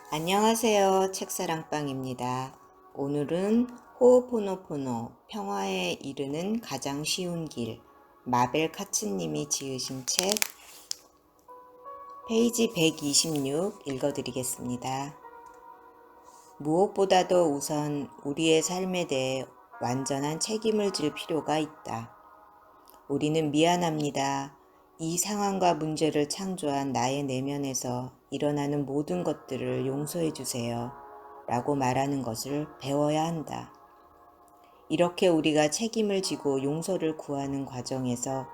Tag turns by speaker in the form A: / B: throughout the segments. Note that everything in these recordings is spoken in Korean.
A: 안녕하세요. 책사랑방입니다. 오늘은 호오포노포노 평화에 이르는 가장 쉬운 길 마벨 카츠님이 지으신 책 페이지 126 읽어드리겠습니다. 무엇보다도 우선 우리의 삶에 대해 완전한 책임을 질 필요가 있다. 우리는 미안합니다. 이 상황과 문제를 창조한 나의 내면에서 일어나는 모든 것들을 용서해 주세요. 라고 말하는 것을 배워야 한다. 이렇게 우리가 책임을 지고 용서를 구하는 과정에서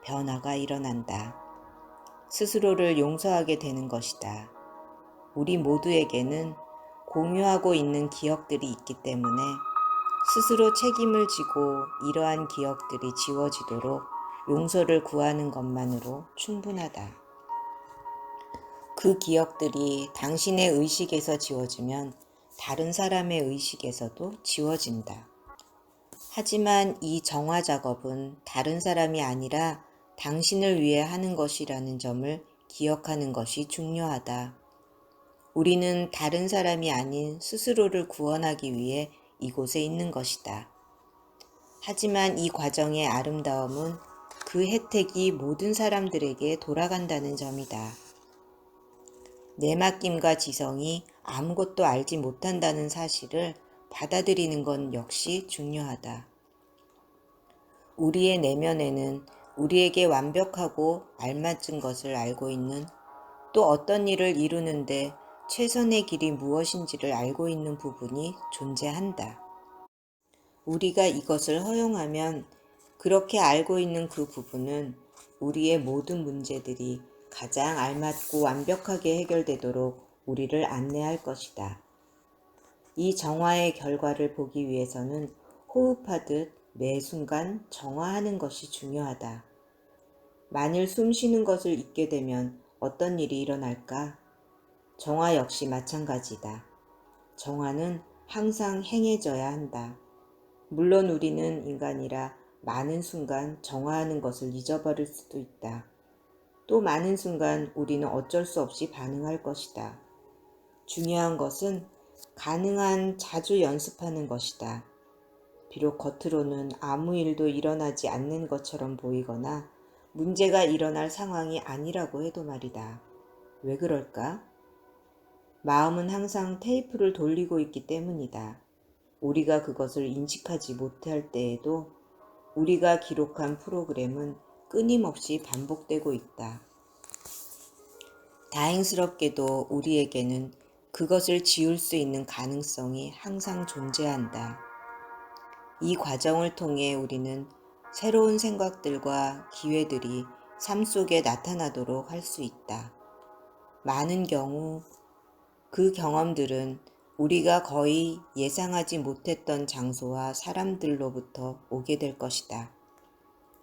A: 변화가 일어난다. 스스로를 용서하게 되는 것이다. 우리 모두에게는 공유하고 있는 기억들이 있기 때문에 스스로 책임을 지고 이러한 기억들이 지워지도록 용서를 구하는 것만으로 충분하다. 그 기억들이 당신의 의식에서 지워지면 다른 사람의 의식에서도 지워진다. 하지만 이 정화 작업은 다른 사람이 아니라 당신을 위해 하는 것이라는 점을 기억하는 것이 중요하다. 우리는 다른 사람이 아닌 스스로를 구원하기 위해 이곳에 있는 것이다. 하지만 이 과정의 아름다움은 그 혜택이 모든 사람들에게 돌아간다는 점이다. 내 맡김과 지성이 아무것도 알지 못한다는 사실을 받아들이는 건 역시 중요하다. 우리의 내면에는 우리에게 완벽하고 알맞은 것을 알고 있는, 또 어떤 일을 이루는데 최선의 길이 무엇인지를 알고 있는 부분이 존재한다. 우리가 이것을 허용하면 그렇게 알고 있는 그 부분은 우리의 모든 문제들이 가장 알맞고 완벽하게 해결되도록 우리를 안내할 것이다. 이 정화의 결과를 보기 위해서는 호흡하듯 매 순간 정화하는 것이 중요하다. 만일 숨 쉬는 것을 잊게 되면 어떤 일이 일어날까? 정화 역시 마찬가지다. 정화는 항상 행해져야 한다. 물론 우리는 인간이라 많은 순간 정화하는 것을 잊어버릴 수도 있다. 또 많은 순간 우리는 어쩔 수 없이 반응할 것이다. 중요한 것은 가능한 자주 연습하는 것이다. 비록 겉으로는 아무 일도 일어나지 않는 것처럼 보이거나 문제가 일어날 상황이 아니라고 해도 말이다. 왜 그럴까? 마음은 항상 테이프를 돌리고 있기 때문이다. 우리가 그것을 인식하지 못할 때에도 우리가 기록한 프로그램은 끊임없이 반복되고 있다. 다행스럽게도 우리에게는 그것을 지울 수 있는 가능성이 항상 존재한다. 이 과정을 통해 우리는 새로운 생각들과 기회들이 삶 속에 나타나도록 할 수 있다. 많은 경우 그 경험들은 우리가 거의 예상하지 못했던 장소와 사람들로부터 오게 될 것이다.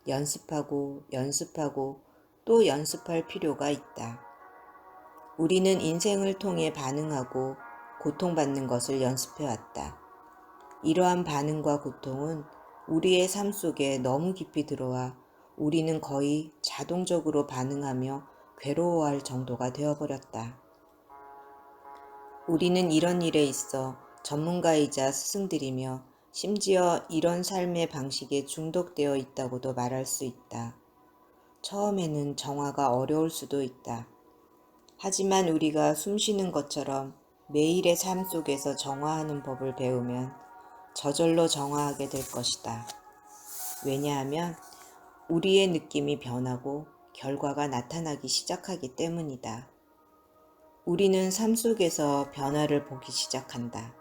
A: 연습하고 연습하고 또 연습할 필요가 있다. 우리는 인생을 통해 반응하고 고통받는 것을 연습해왔다. 이러한 반응과 고통은 우리의 삶 속에 너무 깊이 들어와 우리는 거의 자동적으로 반응하며 괴로워할 정도가 되어버렸다. 우리는 이런 일에 있어 전문가이자 스승들이며 심지어 이런 삶의 방식에 중독되어 있다고도 말할 수 있다. 처음에는 정화가 어려울 수도 있다. 하지만 우리가 숨쉬는 것처럼 매일의 삶 속에서 정화하는 법을 배우면 저절로 정화하게 될 것이다. 왜냐하면 우리의 느낌이 변하고 결과가 나타나기 시작하기 때문이다. 우리는 삶 속에서 변화를 보기 시작한다.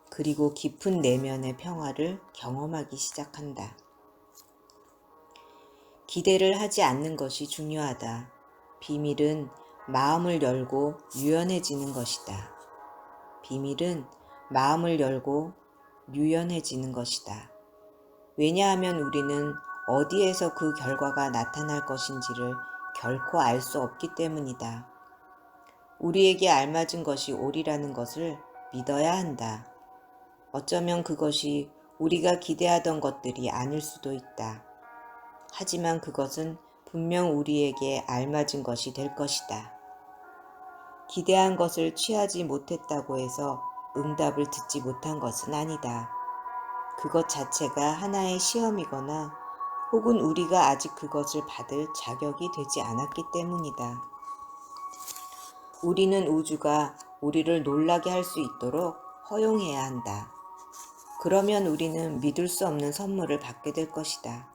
A: 그리고 깊은 내면의 평화를 경험하기 시작한다. 기대를 하지 않는 것이 중요하다. 비밀은 마음을 열고 유연해지는 것이다. 비밀은 마음을 열고 유연해지는 것이다. 왜냐하면 우리는 어디에서 그 결과가 나타날 것인지를 결코 알 수 없기 때문이다. 우리에게 알맞은 것이 옳이라는 것을 믿어야 한다. 어쩌면 그것이 우리가 기대하던 것들이 아닐 수도 있다. 하지만 그것은 분명 우리에게 알맞은 것이 될 것이다. 기대한 것을 취하지 못했다고 해서 응답을 듣지 못한 것은 아니다. 그것 자체가 하나의 시험이거나 혹은 우리가 아직 그것을 받을 자격이 되지 않았기 때문이다. 우리는 우주가 우리를 놀라게 할 수 있도록 허용해야 한다. 그러면 우리는 믿을 수 없는 선물을 받게 될 것이다.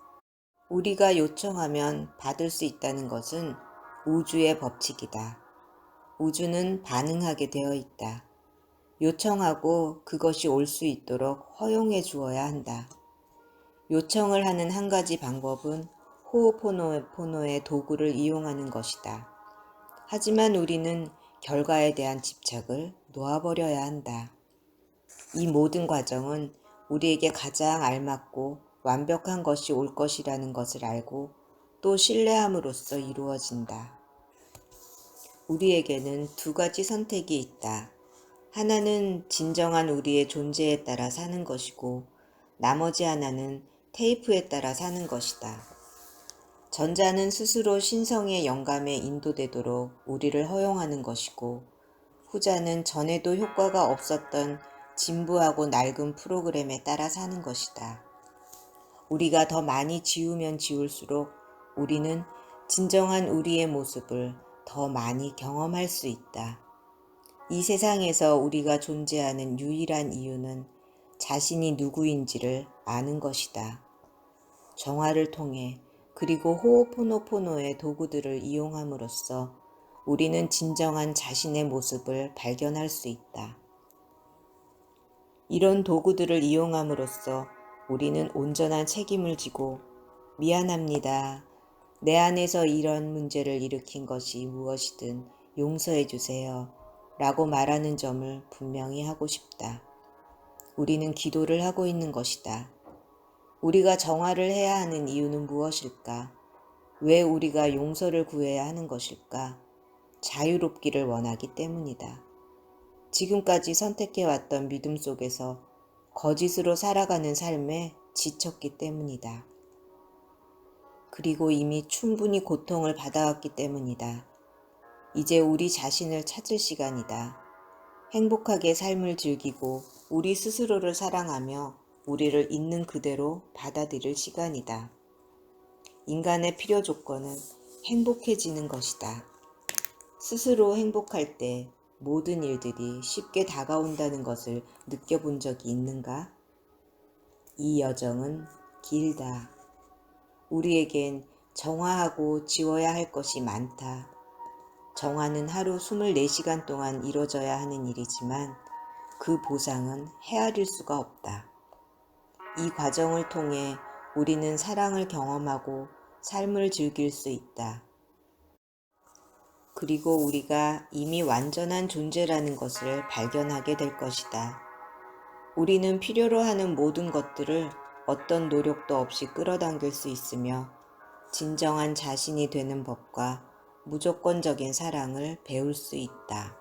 A: 우리가 요청하면 받을 수 있다는 것은 우주의 법칙이다. 우주는 반응하게 되어 있다. 요청하고 그것이 올 수 있도록 허용해 주어야 한다. 요청을 하는 한 가지 방법은 호오포노포노의 도구를 이용하는 것이다. 하지만 우리는 결과에 대한 집착을 놓아버려야 한다. 이 모든 과정은 우리에게 가장 알맞고 완벽한 것이 올 것이라는 것을 알고 또 신뢰함으로써 이루어진다. 우리에게는 두 가지 선택이 있다. 하나는 진정한 우리의 존재에 따라 사는 것이고 나머지 하나는 테이프에 따라 사는 것이다. 전자는 스스로 신성의 영감에 인도되도록 우리를 허용하는 것이고 후자는 전에도 효과가 없었던 진부하고 낡은 프로그램에 따라 사는 것이다. 우리가 더 많이 지우면 지울수록 우리는 진정한 우리의 모습을 더 많이 경험할 수 있다. 이 세상에서 우리가 존재하는 유일한 이유는 자신이 누구인지를 아는 것이다. 정화를 통해 그리고 호오포노포노의 도구들을 이용함으로써 우리는 진정한 자신의 모습을 발견할 수 있다. 이런 도구들을 이용함으로써 우리는 온전한 책임을 지고 미안합니다. 내 안에서 이런 문제를 일으킨 것이 무엇이든 용서해 주세요. 라고 말하는 점을 분명히 하고 싶다. 우리는 기도를 하고 있는 것이다. 우리가 정화를 해야 하는 이유는 무엇일까? 왜 우리가 용서를 구해야 하는 것일까? 자유롭기를 원하기 때문이다. 지금까지 선택해왔던 믿음 속에서 거짓으로 살아가는 삶에 지쳤기 때문이다. 그리고 이미 충분히 고통을 받아왔기 때문이다. 이제 우리 자신을 찾을 시간이다. 행복하게 삶을 즐기고 우리 스스로를 사랑하며 우리를 있는 그대로 받아들일 시간이다. 인간의 필요 조건은 행복해지는 것이다. 스스로 행복할 때 모든 일들이 쉽게 다가온다는 것을 느껴본 적이 있는가? 이 여정은 길다. 우리에겐 정화하고 지워야 할 것이 많다. 정화는 하루 24시간 동안 이루어져야 하는 일이지만 그 보상은 헤아릴 수가 없다. 이 과정을 통해 우리는 사랑을 경험하고 삶을 즐길 수 있다. 그리고 우리가 이미 완전한 존재라는 것을 발견하게 될 것이다. 우리는 필요로 하는 모든 것들을 어떤 노력도 없이 끌어당길 수 있으며 진정한 자신이 되는 법과 무조건적인 사랑을 배울 수 있다.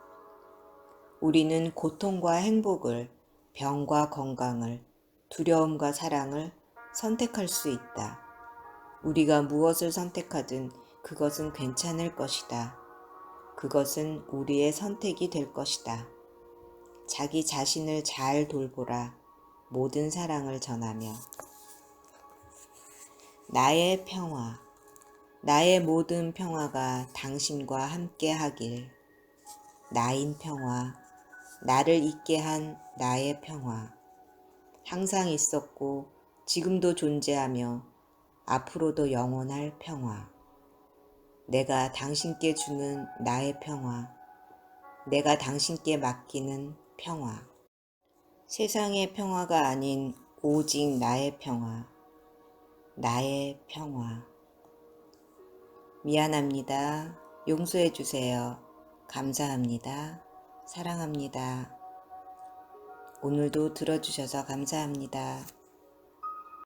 A: 우리는 고통과 행복을, 병과 건강을, 두려움과 사랑을 선택할 수 있다. 우리가 무엇을 선택하든 그것은 괜찮을 것이다. 그것은 우리의 선택이 될 것이다. 자기 자신을 잘 돌보라. 모든 사랑을 전하며. 나의 평화. 나의 모든 평화가 당신과 함께 하길. 나인 평화. 나를 있게 한 나의 평화. 항상 있었고 지금도 존재하며 앞으로도 영원할 평화. 내가 당신께 주는 나의 평화. 내가 당신께 맡기는 평화. 세상의 평화가 아닌 오직 나의 평화. 나의 평화. 미안합니다. 용서해 주세요. 감사합니다. 사랑합니다. 오늘도 들어주셔서 감사합니다.